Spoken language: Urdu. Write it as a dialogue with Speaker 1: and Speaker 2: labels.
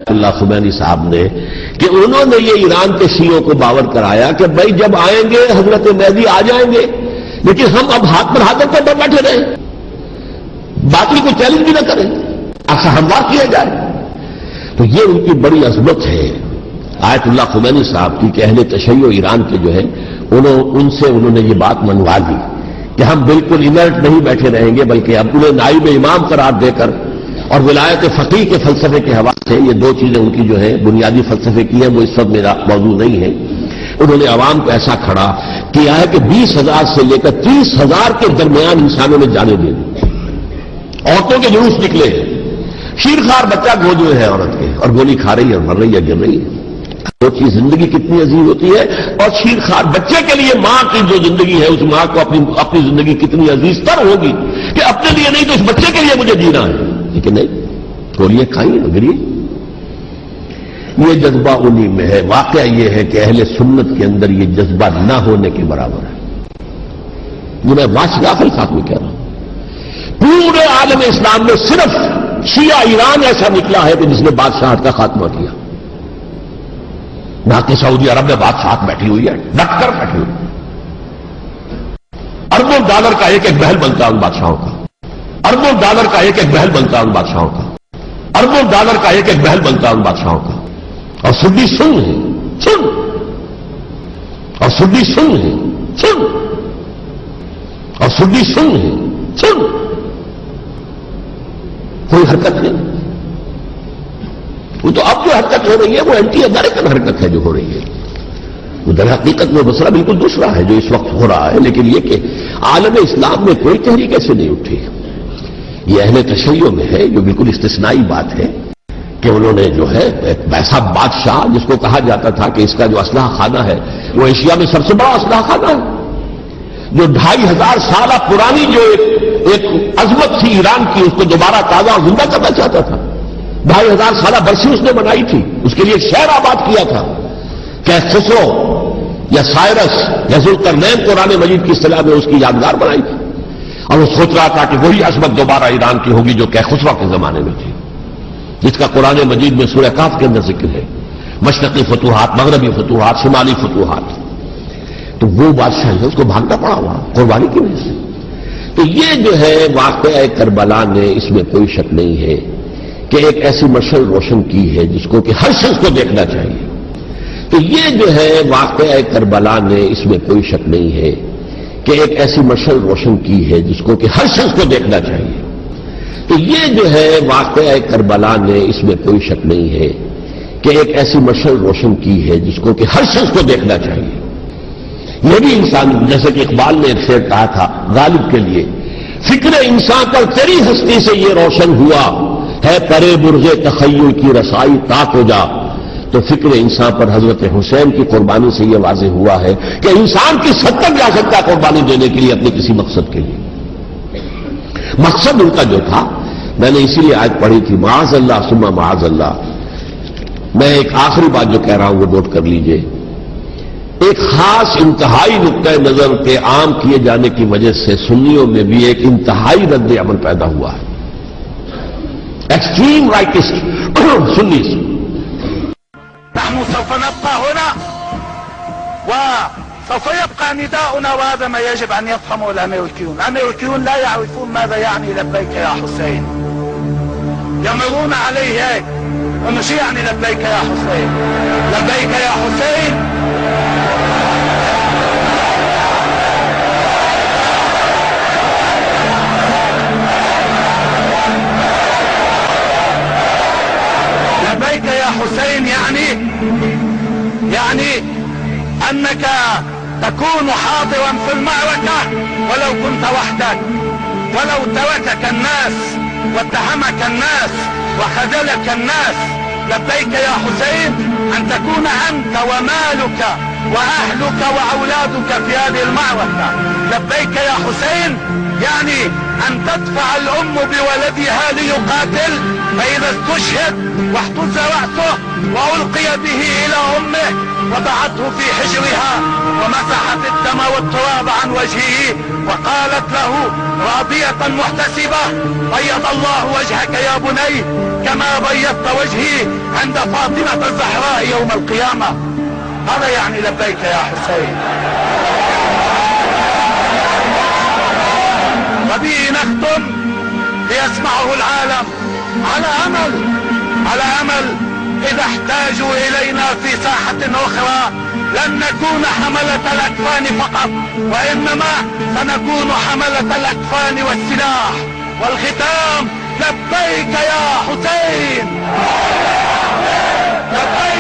Speaker 1: اللہ خمینی صاحب نے کہ انہوں نے یہ ایران کے شیعوں کو باور کرایا کہ بھائی جب آئیں گے حضرت مہدی آ جائیں گے، لیکن ہم اب ہاتھ پر ہاتھ رکھ کر بیٹھے رہیں، باقی کو چیلنج بھی نہ کریں، ایسا ہموار کیا جائے۔ تو یہ ان کی بڑی عظمت ہے آیت اللہ خمینی صاحب کی کہ اہل تشیع ایران کے جو ہے ان سے انہوں نے یہ بات منوا لی کہ ہم بالکل انرٹ نہیں بیٹھے رہیں گے، بلکہ اب انہیں نائب امام قرار دے کر اور ولایت فقیہ کے فلسفے کے حوالے سے، یہ دو چیزیں ان کی جو ہے بنیادی فلسفے کی ہیں، وہ اس وقت میرا موضوع نہیں ہے، انہوں نے عوام کو ایسا کھڑا کیا ہے کہ 20,000 سے لے کر 30,000 کے درمیان انسانوں نے جانے دے دی، عورتوں کے جلوس نکلے ہیں، شیرخوار بچہ گود میں ہے عورت کے اور گولی کھا رہی ہے اور مر رہی ہے، گر رہی ہے۔ وہ چیز زندگی کتنی عزیز ہوتی ہے، اور شیرخوار بچے کے لیے ماں کی جو زندگی ہے اس ماں کو اپنی زندگی کتنی عزیز تر ہوگی کہ اپنے لیے نہیں تو اس بچے کے لیے مجھے جینا ہے، لیکن نہیں، گولیاں کھائیں گری۔ یہ جذبہ انہی میں ہے۔ واقعہ یہ ہے کہ اہل سنت کے اندر یہ جذبہ نہ ہونے کے برابر ہے۔ یہ میں واشغافل صاحب میں کہہ رہا ہوں، پورے عالم اسلام میں صرف شیعہ ایران ایسا نکلا ہے کہ جس نے بادشاہت کا خاتمہ کیا۔ باقی سعودی عرب میں بادشاہت بیٹھی ہوئی ہے، ڈٹ کر بیٹھی ہوئی ہے، اربوں ڈالر کا ایک ایک محل بنتا ہے ان بادشاہوں کا، اربوں ڈالر کا ایک ایک محل بنتا ہے ان بادشاہوں کا، اربوں ڈالر کا ایک ایک محل بنتا ہے ان بادشاہوں کا، اور سنی سن ہے، سن، اور سنی سن ہے، سن، اور سنی سن ہے، سن، کوئی حرکت نہیں۔ وہ تو اب جو حرکت ہو رہی ہے وہ اینٹی امریکن حرکت ہے جو ہو رہی ہے، وہ در حقیقت میں مسئلہ بالکل دوسرا ہے جو اس وقت ہو رہا ہے، لیکن یہ کہ عالم اسلام میں کوئی تحریک ایسے نہیں اٹھی۔ یہ اہل تشیع میں ہے جو بالکل استثنائی بات ہے کہ انہوں نے جو ہے ایک ایسا بادشاہ جس کو کہا جاتا تھا کہ اس کا جو اسلحہ خانہ ہے وہ ایشیا میں سب سے بڑا اسلحہ خانہ ہے، جو 2500 سالہ پرانی جو ایک عظمت تھی ایران کی اس کو دوبارہ تازہ اور زندہ کرنا چاہتا تھا۔ 2500 سالہ برسی اس نے بنائی تھی، اس کے لیے ایک شہر آباد کیا تھا کہ خسرو یا سائرس یا ذوالقرنین قرآن مجید کی اصطلاح میں اس کی یادگار بنائی تھی، اور وہ سوچ رہا تھا کہ وہی عظمت دوبارہ ایران کی ہوگی جو کہ خسرو کے زمانے میں تھی، جس کا قرآن مجید میں سورہ کہف کے اندر ذکر ہے، مشرقی فتوحات، مغربی فتوحات، شمالی فتوحات۔ تو وہ بادشاہ ہے اس کو بھاگنا پڑا ہوا قربانی کی وجہ سے۔ تو یہ جو ہے واقعہ کربلا نے، اس میں کوئی شک نہیں ہے کہ ایک ایسی مشعل روشن کی ہے جس کو کہ ہر شخص کو دیکھنا چاہیے۔ تو یہ جو ہے واقعہ کربلا نے، اس میں کوئی شک نہیں ہے کہ ایک ایسی مشعل روشن کی ہے جس کو کہ ہر شخص کو دیکھنا چاہیے۔ تو یہ جو ہے واقعہ کربلا نے، اس میں کوئی شک نہیں ہے کہ ایک ایسی مشعل روشن کی ہے جس کو کہ ہر شخص کو دیکھنا چاہیے۔ یہ بھی انسان، جیسے کہ اقبال نے ایک شعر کہا تھا غالب کے لیے، فکر انسان پر تیری ہستی سے یہ روشن ہوا ہے، پرے برغ تخیل کی رسائی تاک ہو جا۔ تو فکر انسان پر حضرت حسین کی قربانی سے یہ واضح ہوا ہے کہ انسان کس حد تک جا سکتا ہے قربانی دینے کے لیے اپنے کسی مقصد کے لیے۔ مقصد ان کا جو تھا، میں نے اسی لیے آیت پڑھی تھی، معاذ اللہ ثم معاذ اللہ۔ میں ایک آخری بات جو کہہ رہا ہوں وہ نوٹ کر لیجئے، ایک خاص انتہائی نقطۂ نظر کے عام کیے جانے کی وجہ سے سنیوں میں بھی ایک انتہائی رد عمل پیدا ہوا ہے، ایکسٹریم رائٹسٹ سنی۔
Speaker 2: نحن سوف نبقى هنا وسوف يبقى نداؤنا، وهذا ما يجب أن يفهمه الأمريكيون. الأمريكيون لا يعرفون ماذا يعني لبيك يا حسين، يمرون عليه هيك ومش يعني لبيك يا حسين، لبيك يا حسين لبيك يا حسين يعني أنك تكون حاضرا في المعركة ولو كنت وحدك، ولو تركك الناس واتهمك الناس وخذلك الناس. لبيك يا حسين أن تكون أنت ومالك وأهلك وأولادك في هذه المعركة. لبيك يا حسين يعني أن تدفع الام بولدها ليقاتل، فاذا استشهد واحتز رأسه والقي به الى امه وضعته في حجرها ومسحت الدم والتراب عن وجهه وقالت له راضية محتسبة: بيض الله وجهك يا بني كما بيضت وجهي عند فاطمة الزهراء يوم القيامة. هذا يعني لبيك يا حسين. وبه نختم ليسمعه العالم على امل اذا احتاجوا الينا في ساحة اخرى لن نكون حملة الاكفان فقط، وانما سنكون حملة الاكفان والسلاح. والختام: لبيك يا حسين، لبيك.